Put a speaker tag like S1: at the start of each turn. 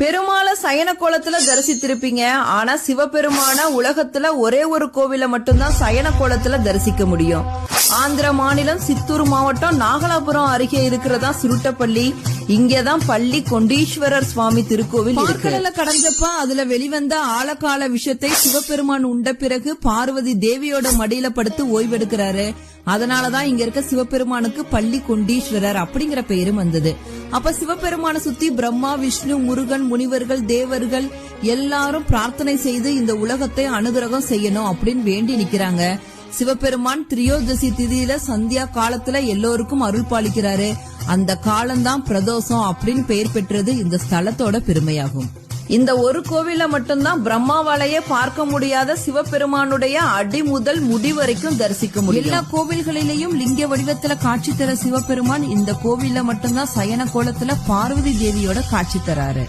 S1: பெருமாளை சயன கோலத்துல தரிசித்திருப்பீங்க. ஆனா சிவபெருமான உலகத்துல ஒரே ஒரு கோவில மட்டும்தான் சயன கோலத்துல தரிசிக்க முடியும். ஆந்திர மாநிலம் சித்தூர் மாவட்டம் நாகலாபுரம் அருகே இருக்கிறதா சுருட்டப்பள்ளி. இங்கதான் பள்ளி கொண்டீஸ்வரர் சுவாமி திருக்கோவில் பார்க்கடல கடந்தப்ப அதுல வெளிவந்த ஆழகால விஷத்தை சிவபெருமான் உண்ட பிறகு பார்வதி தேவியோட மடியில படுத்து ஓய்வெடுக்கிறாரு. அதனாலதான் இங்க இருக்க சிவபெருமானுக்கு பள்ளி கொண்டீஸ்வரர் அப்படிங்கிற பெயரும் வந்தது. அப்ப சிவபெருமான சுத்தி பிரம்மா, விஷ்ணு, முருகன், முனிவர்கள், தேவர்கள் எல்லாரும் பிரார்த்தனை செய்து இந்த உலகத்தை அனுகிரகம் செய்யணும் அப்படின்னு வேண்டி நிக்கிறாங்க. சிவபெருமான் திரியோதசி திதியில சந்தியா காலத்துல எல்லோருக்கும் அருள் பாலிக்கிறாரு. அந்த காலம்தான் பிரதோஷம் அப்படின்னு பெயர் பெற்றது இந்த ஸ்தலத்தோட பெருமையாகும். இந்த ஒரு கோவில மட்டும்தான் பிரம்மாவாலேயே பார்க்க முடியாத சிவபெருமானுடைய அடி முதல் முடி வரைக்கும் தரிசிக்க முடியும். எல்லா கோவில்களிலேயும் லிங்க வடிவத்துல காட்சி தர சிவபெருமான் இந்த கோவில்ல மட்டும்தான் சயன கோலத்துல பார்வதி தேவியோட காட்சி தராரு.